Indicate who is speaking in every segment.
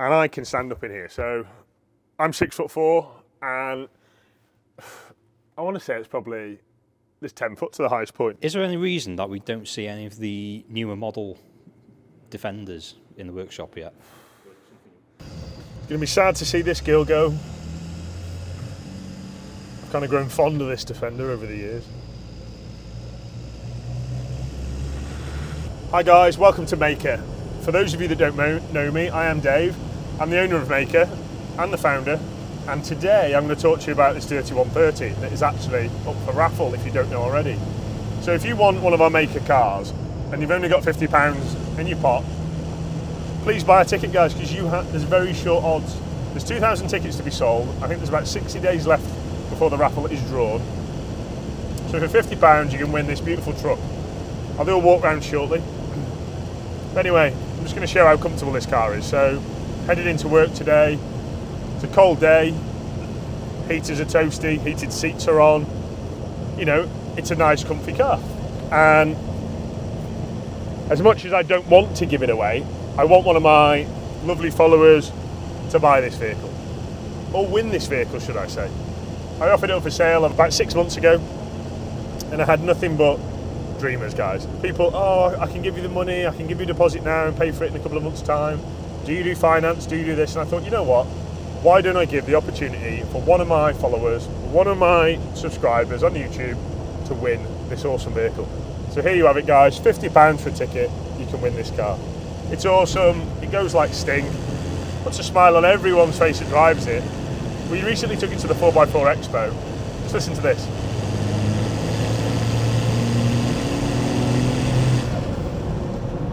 Speaker 1: and I can stand up in here. So I'm 6'4", and I want to say it's probably, there's 10 foot to the highest point.
Speaker 2: Is there any reason that we don't see any of the newer model Defenders in the workshop yet?
Speaker 1: It's going to be sad to see this girl go. I've kind of grown fond of this Defender over the years. Hi guys, welcome to Mahker. For those of you that don't know me, I am Dave. I'm the owner of Mahker and the founder, and today I'm going to talk to you about this Dirty 130 that is actually up for raffle if you don't know already. So if you want one of our Mahker cars and you've only got £50 in your pot, please buy a ticket, guys, because there's very short odds. There's 2,000 tickets to be sold. I think there's about 60 days left before the raffle is drawn. So for £50 you can win this beautiful truck. I'll do a walk round shortly. Anyway, I'm just going to show how comfortable this car is. So, headed into work today. It's a cold day. Heaters are toasty, heated seats are on. You know, it's a nice, comfy car. And as much as I don't want to give it away, I want one of my lovely followers to buy this vehicle. Or win this vehicle, should I say. I offered it up for sale about 6 months ago, and I had nothing but dreamers, guys. People, oh, I can give you the money, I can give you a deposit now and pay for it in a couple of months' time. Do you do finance? Do you do this? And I thought, you know what? Why don't I give the opportunity for one of my followers, one of my subscribers on YouTube to win this awesome vehicle? So here you have it, guys. £50 for a ticket. You can win this car. It's awesome. It goes like Sting. Puts a smile on everyone's face that drives it. We recently took it to the 4x4 EXPO. Just listen to this.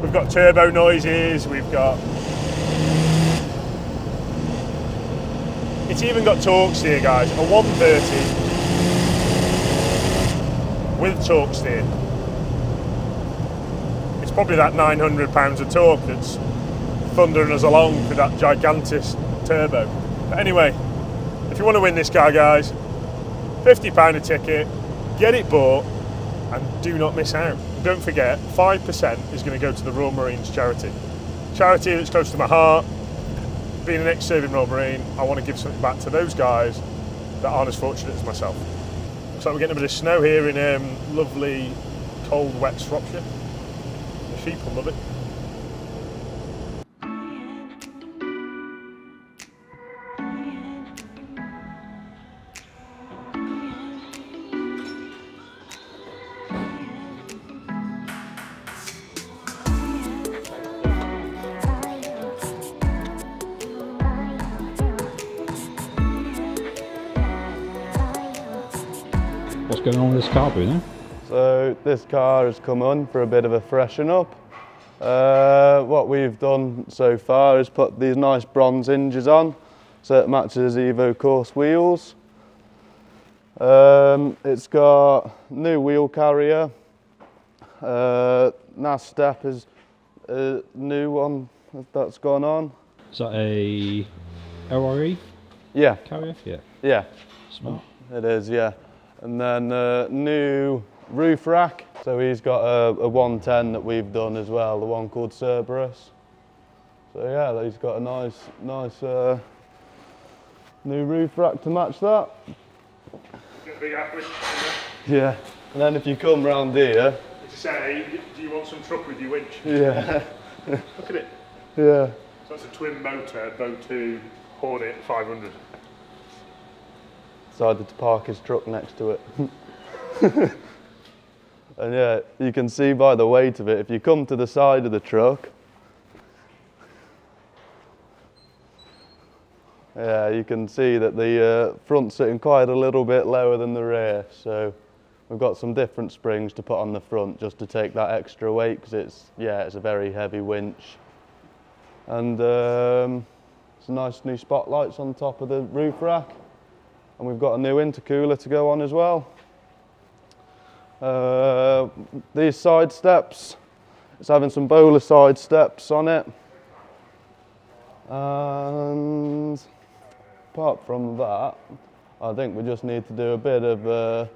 Speaker 1: We've got turbo noises, we've got... It's even got torque steer, guys. A 130 with torque steer. It's probably that 900 pounds of torque that's thundering us along with that gigantic turbo. But anyway, if you want to win this car, guys, £50 a ticket, get it bought, and do not miss out. Don't forget, 5% is going to go to the Royal Marines charity. Charity that's close to my heart. Being an ex-serving Royal Marine, I want to give something back to those guys that aren't as fortunate as myself. Looks like we're getting a bit of snow here in lovely, cold, wet Shropshire. The sheep will love it.
Speaker 2: What's going on with this car, Bruno?
Speaker 3: So this car has come on for a bit of a freshen up. What we've done so far is put these nice bronze hinges on, so it matches Evo course wheels. It's got new wheel carrier. NAS step is a new one that's gone on.
Speaker 2: Is that a LRE?
Speaker 3: Yeah.
Speaker 2: Carrier? Yeah.
Speaker 3: Yeah.
Speaker 2: Smart.
Speaker 3: It is, yeah. And then new roof rack. So he's got a 110 that we've done as well, the one called Cerberus. So yeah, he's got a nice new roof rack to match that.
Speaker 1: Get a big apple.
Speaker 3: Yeah. And then if you come round here.
Speaker 1: To say, do you want some truck with your winch?
Speaker 3: Yeah.
Speaker 1: Look at it.
Speaker 3: Yeah.
Speaker 1: So that's a twin motor, Bow 2 Hornet 500.
Speaker 3: Decided to park his truck next to it. And yeah, you can see by the weight of it, if you come to the side of the truck, yeah, you can see that the front's sitting quite a little bit lower than the rear. So we've got some different springs to put on the front just to take that extra weight, because it's a very heavy winch. And some nice new spotlights on top of the roof rack. And we've got a new intercooler to go on as well. These side steps, it's having some bowler side steps on it. And apart from that, I think we just need to do a bit of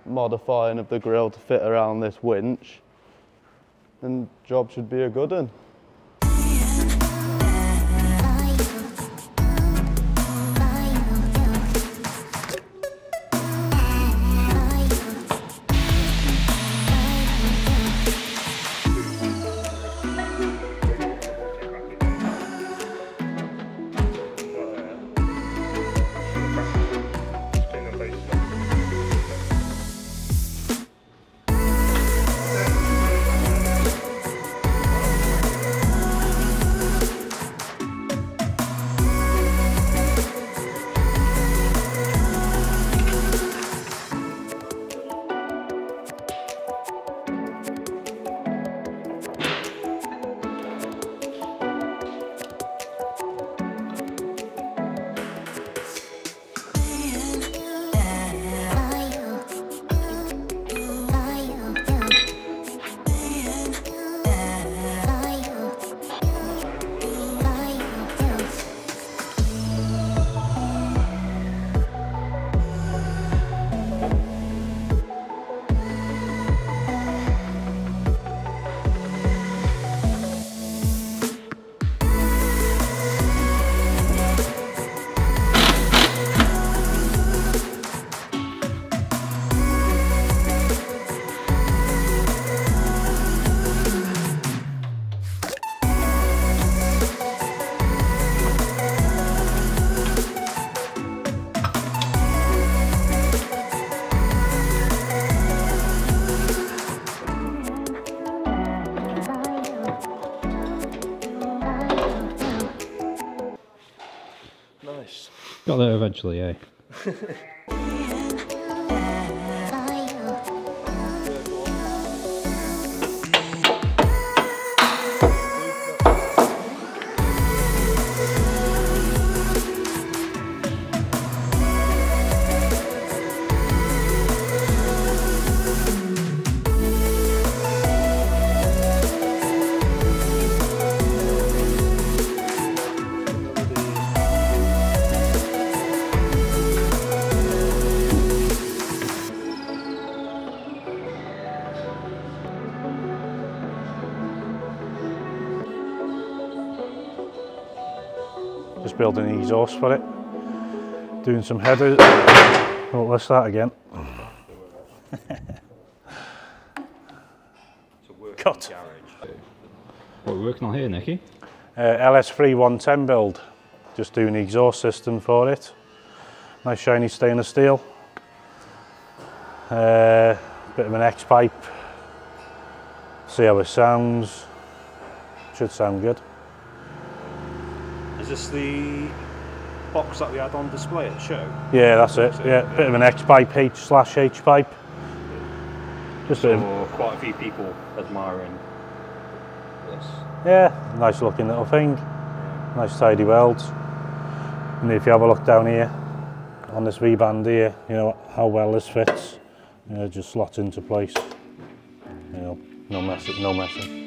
Speaker 3: modifying of the grille to fit around this winch. And job should be a good one.
Speaker 4: nice.
Speaker 2: Got there eventually, eh?
Speaker 5: Just building an exhaust for it. Doing some headers. Oh, let's start again. Cut.
Speaker 2: What are we working on here, Nicky?
Speaker 5: LS3 110 build. Just doing the exhaust system for it. Nice shiny stainless steel. Bit of an X-pipe. See how it sounds. Should sound good.
Speaker 4: Is this the box that we had on display at the show?
Speaker 5: Yeah, that's it. Yeah, bit of an X-pipe, H/H pipe. Just a bit
Speaker 2: So quite a few people admiring this.
Speaker 5: yeah, nice looking little thing. Nice tidy welds. And if you have a look down here on this V-band here, you know how well this fits. You know, just slots into place. You know, no messing, no messing.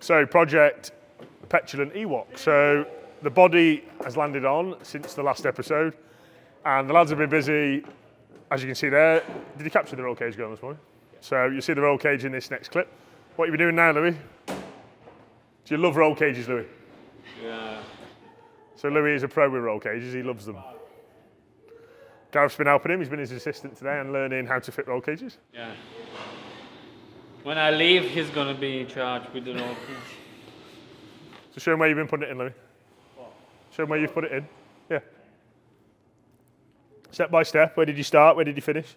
Speaker 1: So project Petulant Ewok. So the body has landed on since the last episode, and the lads have been busy, as you can see there. Did you capture the roll cage going this morning? So you'll see the roll cage in this next clip. What are you doing now, Louis? Do you love roll cages, Louis?
Speaker 4: Yeah.
Speaker 1: So Louis is a pro with roll cages, he loves them. Gareth's been helping him, he's been his assistant today and learning how to fit roll cages.
Speaker 6: Yeah. When I leave, he's going to be in charge with the roll cage.
Speaker 1: So show him where you've been putting it in, Louis. What? Show him where you've put it in. Yeah. Step by step, where did you start, where did you finish?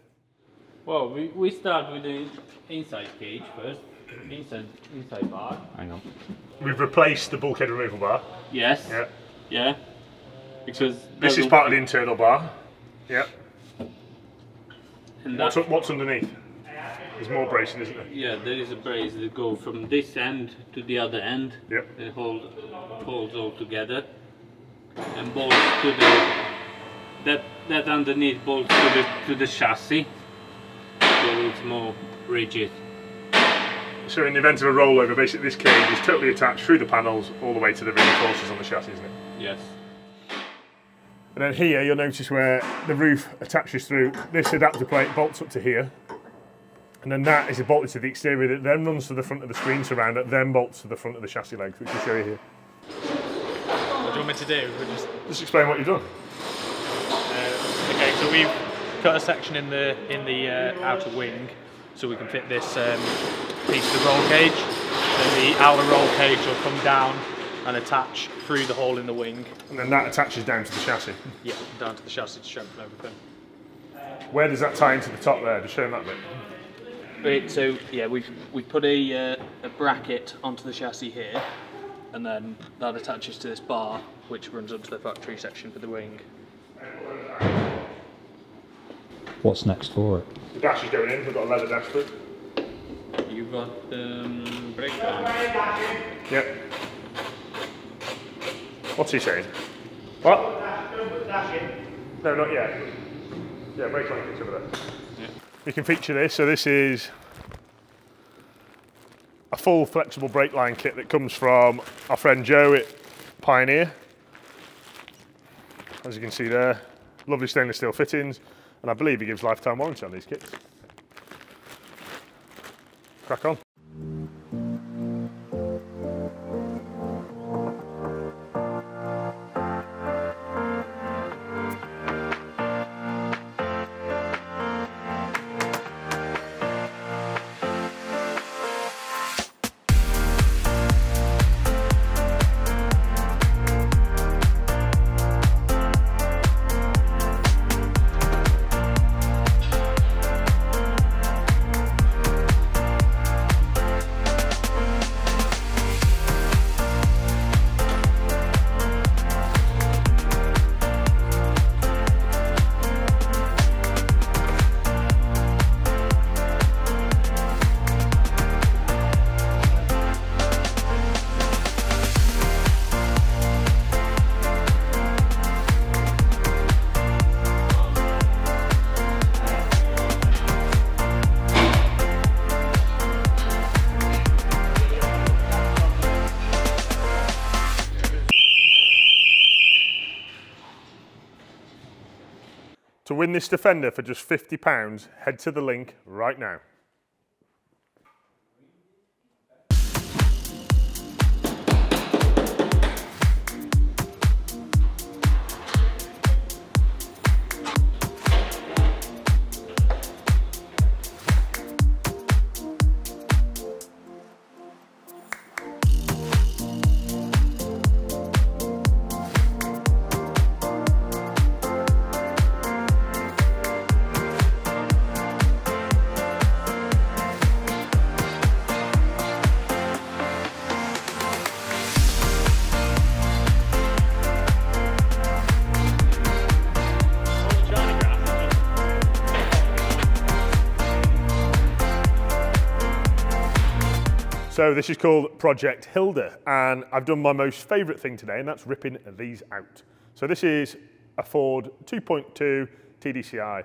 Speaker 6: Well, we start with the inside cage first. Inside bar.
Speaker 2: Hang on.
Speaker 1: We've replaced the bulkhead removal bar.
Speaker 6: Yes.
Speaker 1: Yeah.
Speaker 6: Yeah. Because
Speaker 1: This is part of the internal bar. Yeah.
Speaker 6: And
Speaker 1: What's underneath? There's more bracing, isn't there?
Speaker 6: yeah, there is a brace that go from this end to the other end.
Speaker 1: Yep.
Speaker 6: It holds all together and bolts to the that underneath bolts to the chassis, so it's more rigid.
Speaker 1: So in the event of a rollover, basically this cage is totally attached through the panels all the way to the reinforcers on the chassis, isn't it?
Speaker 6: Yes.
Speaker 1: And then here you'll notice where the roof attaches through, this adapter plate bolts up to here. And then that is bolted to the exterior that then runs to the front of the screen surrounder, then bolts to the front of the chassis legs, which I'll show you here.
Speaker 7: What do you want me to do?
Speaker 1: Just explain what you've done.
Speaker 7: Okay, so we've cut a section in the outer wing, so we can fit this piece of the roll cage. Then the outer roll cage will come down and attach through the hole in the wing.
Speaker 1: And then that attaches down to the chassis.
Speaker 7: Yeah, down to the chassis to strengthen everything.
Speaker 1: Where does that tie into the top there? Just show them that bit.
Speaker 7: Right, so yeah, we put a bracket onto the chassis here, and then that attaches to this bar, which runs up to the factory section for the wing.
Speaker 2: What's next for it?
Speaker 1: The dash is going in, we've got a leather dash for it.
Speaker 6: You got brake line.
Speaker 1: Yep. What's he saying? What? No, not yet. Yeah, brake line kits over there.
Speaker 6: Yeah.
Speaker 1: You can feature this, so this is a full flexible brake line kit that comes from our friend Joe at Pioneer. As you can see there, lovely stainless steel fittings, and I believe he gives lifetime warranty on these kits. Crack on. To win this Defender for just £50, head to the link right now. So this is called Project Hilda, and I've done my most favourite thing today, and that's ripping these out. So this is a Ford 2.2 TDCI.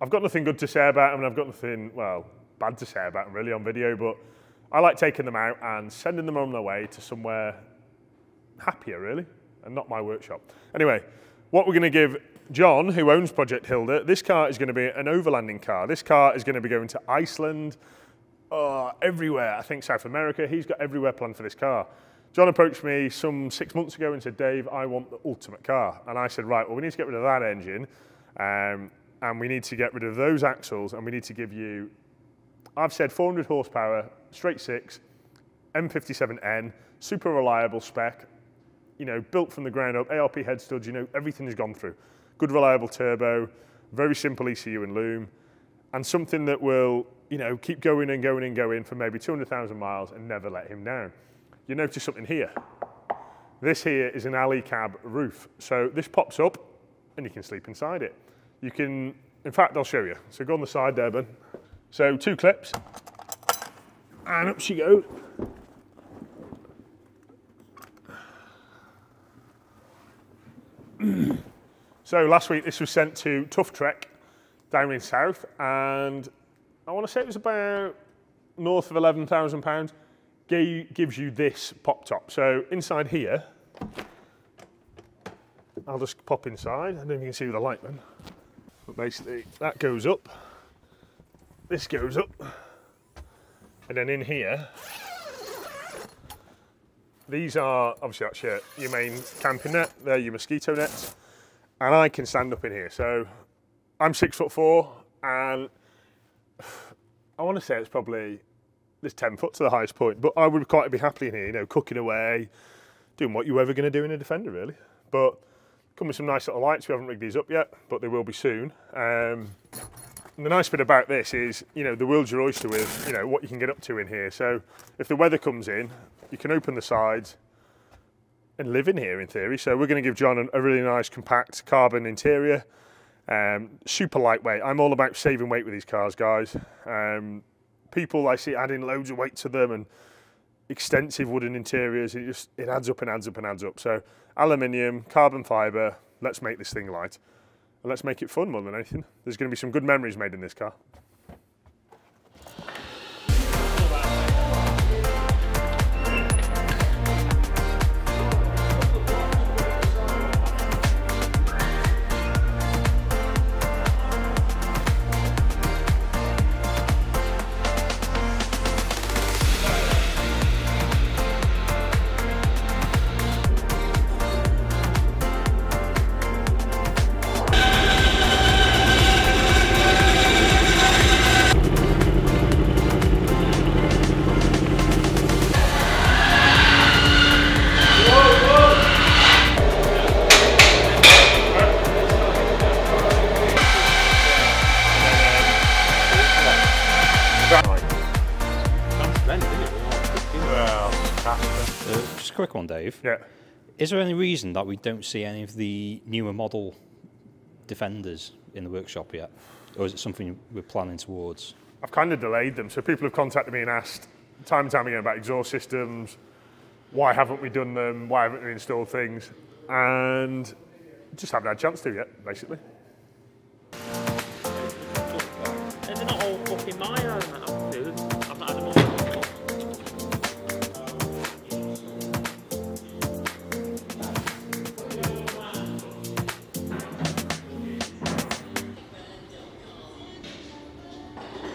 Speaker 1: I've got nothing good to say about them, and I've got nothing, well, bad to say about them really on video, but I like taking them out and sending them on their way to somewhere happier really, and not my workshop. Anyway, what we're going to give John, who owns Project Hilda, this car is going to be an overlanding car. This car is going to be going to Iceland, everywhere, I think South America. He's got everywhere planned for this car. John approached me some 6 months ago and said, Dave, I want the ultimate car. And I said, right, well, we need to get rid of that engine, and we need to get rid of those axles, and we need to give you, I've said 400 horsepower, straight six, M57N, super reliable spec, you know, built from the ground up, ARP head studs, you know, everything has gone through. Good reliable turbo, very simple ECU and loom, and something that will, you know, keep going and going and going for maybe 200,000 miles and never let him down. You notice something here. This here is an alley cab roof. So this pops up and you can sleep inside it. You can, in fact, I'll show you. So go on the side there, Ben. So 2 clips, and up she goes. So last week this was sent to Tough Trek down in South, and I want to say it was about north of £11,000. Gives you this pop top. So inside here, I'll just pop inside. I don't know if you can see with the light, man. But basically that goes up, this goes up, and then in here, these are obviously that's your main camping net. They're your mosquito nets, and I can stand up in here. So I'm 6'4", and I want to say it's probably there's 10 foot to the highest point, but I would quite be happy in here, you know, cooking away, doing what you're ever going to do in a Defender, really. But come with some nice little lights. We haven't rigged these up yet, but they will be soon. And the nice bit about this is, you know, the world's your oyster with, you know, what you can get up to in here. So if the weather comes in, you can open the sides and live in here in theory. So we're going to give John a really nice compact carbon interior, super lightweight. I'm all about saving weight with these cars, guys. People I see adding loads of weight to them and extensive wooden interiors, it adds up and adds up and adds up. So aluminium, carbon fibre, let's make this thing light. And let's make it fun more than anything. There's going to be some good memories made in this car.
Speaker 2: Just a quick one, Dave.
Speaker 1: Yeah.
Speaker 2: Is there any reason that we don't see any of the newer model Defenders in the workshop yet? Or is it something we're planning towards?
Speaker 1: I've kind of delayed them. So people have contacted me and asked time and time again about exhaust systems. Why haven't we done them? Why haven't we installed things? And just haven't had a chance to yet, basically.
Speaker 7: They're not all fucking my own, dude. I've not had them all.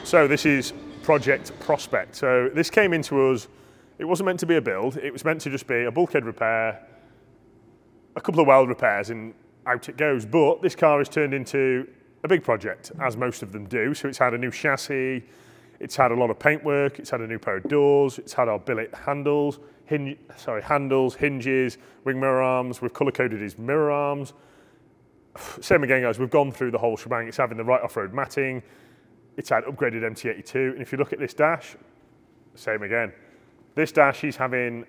Speaker 1: So this is Project Prospect. So this came into us, it wasn't meant to be a build, it was meant to just be a bulkhead repair, a couple of weld repairs, and out it goes. But this car has turned into a big project, as most of them do. So it's had a new chassis, it's had a lot of paintwork, it's had a new pair of doors, it's had our billet handles, hinges, wing mirror arms. We've colour-coded his mirror arms. Same again, guys, we've gone through the whole shebang. It's having the right off-road matting. It's had upgraded MT82, and if you look at this dash, same again. This dash, he's having,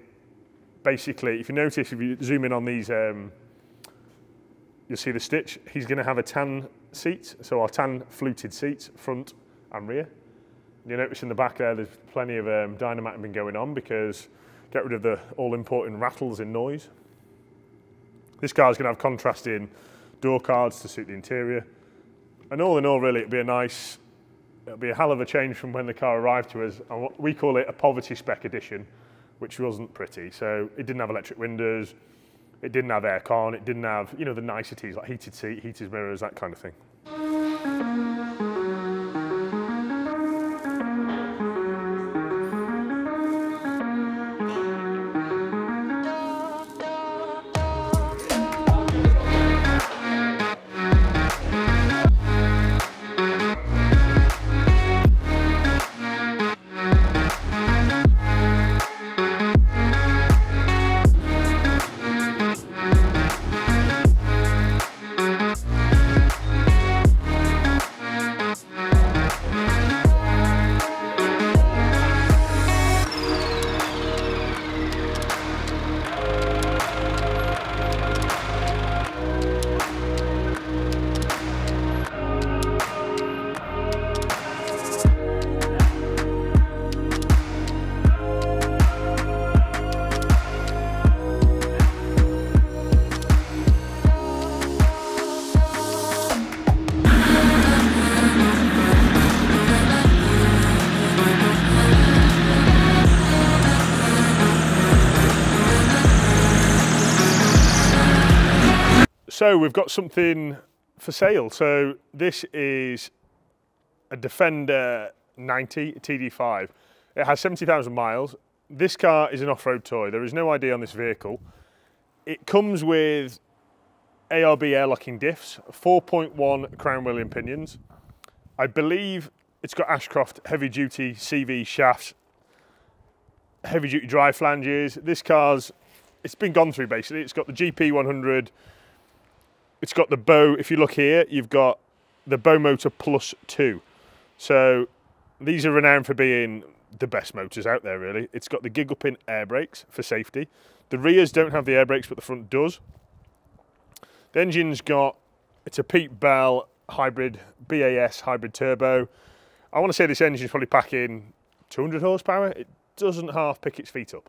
Speaker 1: basically, if you notice, if you zoom in on these, you'll see the stitch. He's going to have a tan seat, so our tan fluted seats, front and rear. You notice in the back there, there's plenty of dynamite been going on because get rid of the all-important rattles in noise. This car's going to have contrasting door cards to suit the interior. And all in all, really, it'll be a hell of a change from when the car arrived to us. And we call it a poverty spec edition, which wasn't pretty. So it didn't have electric windows, it didn't have aircon, it didn't have, you know, the niceties like heated seat, heated mirrors, that kind of thing. So we've got something for sale. So this is a Defender 90 TD5. It has 70,000 miles. This car is an off-road toy. There is no ID on this vehicle. It comes with ARB air locking diffs, 4.1 crown wheel pinions. I believe it's got Ashcroft heavy duty CV shafts, heavy duty drive flanges. This car's, it's been gone through basically. It's got the GP100. It's got the Bow, if you look here, you've got the Bow motor plus 2. So these are renowned for being the best motors out there really. It's got the giggle pin air brakes for safety. The rears don't have the air brakes, but the front does. The engine's got, it's a Pete Bell hybrid, BAS hybrid turbo. I want to say this engine's probably packing 200 horsepower. It doesn't half pick its feet up.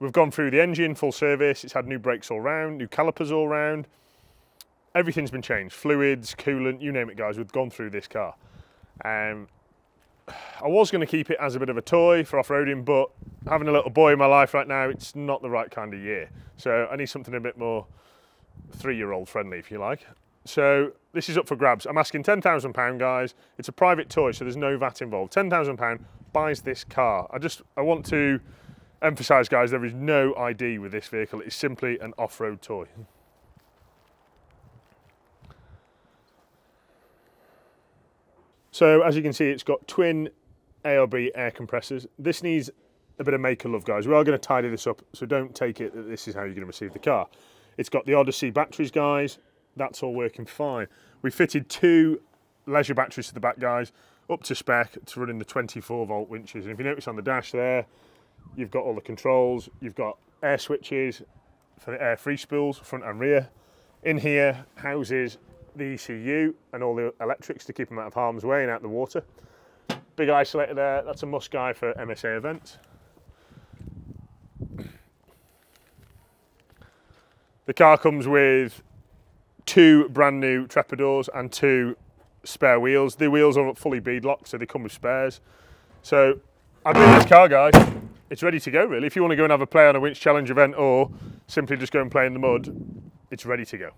Speaker 1: We've gone through the engine, full service. It's had new brakes all round, new calipers all round. Everything's been changed, fluids, coolant, you name it guys, we've gone through this car. I was going to keep it as a bit of a toy for off-roading, but having a little boy in my life right now, it's not the right kind of year. So I need something a bit more 3-year-old friendly, if you like. So this is up for grabs. I'm asking £10,000 guys. It's a private toy, so there's no VAT involved. £10,000 buys this car. I want to emphasise guys, there is no ID with this vehicle. It's simply an off-road toy. So as you can see, it's got twin ARB air compressors. This needs a bit of maker love, guys. We are going to tidy this up, so don't take it that this is how you're going to receive the car. It's got the Odyssey batteries, guys. That's all working fine. We fitted 2 leisure batteries to the back, guys, up to spec to run in the 24-volt winches. And if you notice on the dash there, you've got all the controls. You've got air switches for the air free spools, front and rear. In here houses the ECU and all the electrics to keep them out of harm's way and out the water. Big isolator there, that's a must guy for MSA events. The car comes with 2 brand new trepidors and 2 spare wheels. The wheels are fully beadlocked, so they come with spares. So I've been in this car, guys. It's ready to go, really. If you want to go and have a play on a winch challenge event or simply just go and play in the mud, it's ready to go.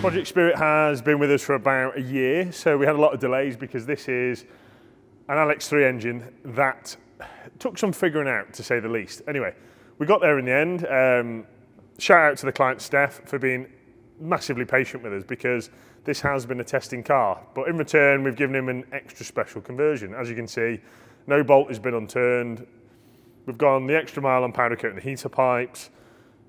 Speaker 1: Project Spirit has been with us for about a year, so we had a lot of delays because this is an LS3 engine that took some figuring out, to say the least. Anyway, we got there in the end. Shout out to the client Steph for being massively patient with us because this has been a testing car, but in return we've given him an extra special conversion. As you can see, no bolt has been unturned. We've gone the extra mile on powder coating the heater pipes.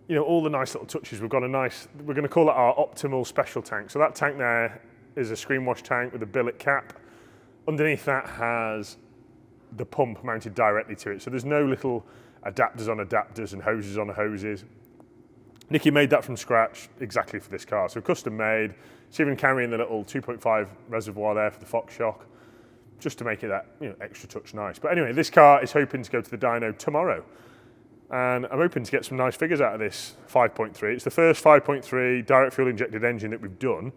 Speaker 1: You know, all the nice little touches. We've got a nice, we're going to call it our optimal special tank. So that tank there is a screen wash tank with a billet cap. Underneath that has the pump mounted directly to it. So there's no little adapters on adapters and hoses on hoses. Nicky made that from scratch exactly for this car. So custom made. It's even carrying the little 2.5 reservoir there for the Fox shock, just to make it that, you know, extra touch nice. But anyway, this car is hoping to go to the dyno tomorrow. And I'm hoping to get some nice figures out of this 5.3. It's the first 5.3 direct fuel injected engine that we've done.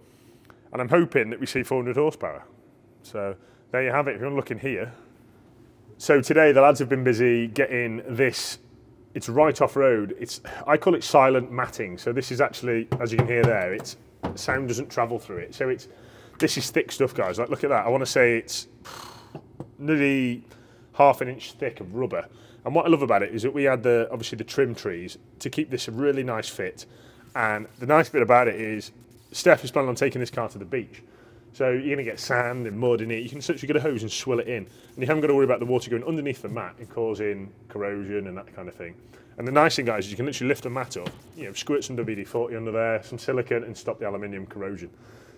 Speaker 1: And I'm hoping that we see 400 horsepower. So there you have it, if you want to look in here. So today the lads have been busy getting this, it's right off road. I call it silent matting. So this is actually, as you can hear there, sound doesn't travel through it. So this is thick stuff, guys. Like, look at that. I want to say it's nearly half an inch thick of rubber. And what I love about it is that we had obviously the trim trees to keep this a really nice fit. And the nice bit about it is Steph is planning on taking this car to the beach. So you're going to get sand and mud in it. You can essentially get a hose and swill it in. And you haven't got to worry about the water going underneath the mat and causing corrosion and that kind of thing. And the nice thing, guys, is you can literally lift the mat up, you know, squirt some WD-40 under there, some silicone, and stop the aluminium corrosion.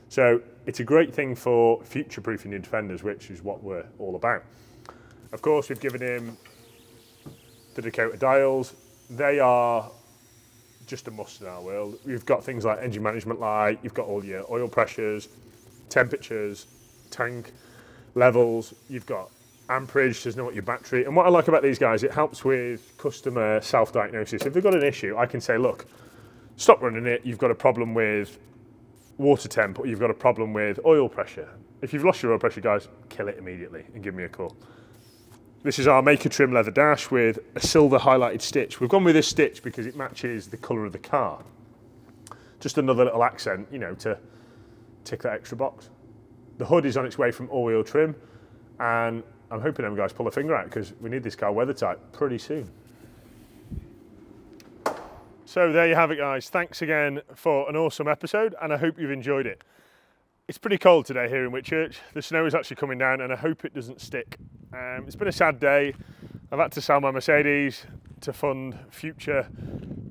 Speaker 1: So it's a great thing for future-proofing your Defenders, which is what we're all about. Of course, we've given him the Dakota dials. They are just a must in our world. You've got things like engine management light, you've got all your oil pressures, temperatures, tank levels, you've got amperage to know what your battery. And what I like about these guys, it helps with customer self-diagnosis. If they've got an issue, I can say, look, stop running it, you've got a problem with water temp, or you've got a problem with oil pressure. If you've lost your oil pressure, guys, kill it immediately and give me a call. This is our Mahker Trim leather dash with a silver highlighted stitch. We've gone with this stitch because it matches the colour of the car. Just another little accent, you know, to tick that extra box. The hood is on its way from all-wheel trim, and I'm hoping them guys pull a finger out because we need this car weather tight pretty soon. So there you have it, guys. Thanks again for an awesome episode, and I hope you've enjoyed it. It's pretty cold today here in Whitchurch. The snow is actually coming down, and I hope it doesn't stick. It's been a sad day. I've had to sell my Mercedes to fund future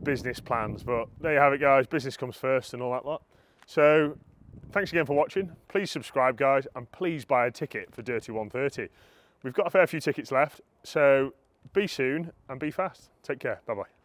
Speaker 1: business plans, but there you have it, guys. Business comes first and all that lot. So thanks again for watching. Please subscribe, guys, and please buy a ticket for Dirty 130. We've got a fair few tickets left, so be soon and be fast. Take care. Bye-bye.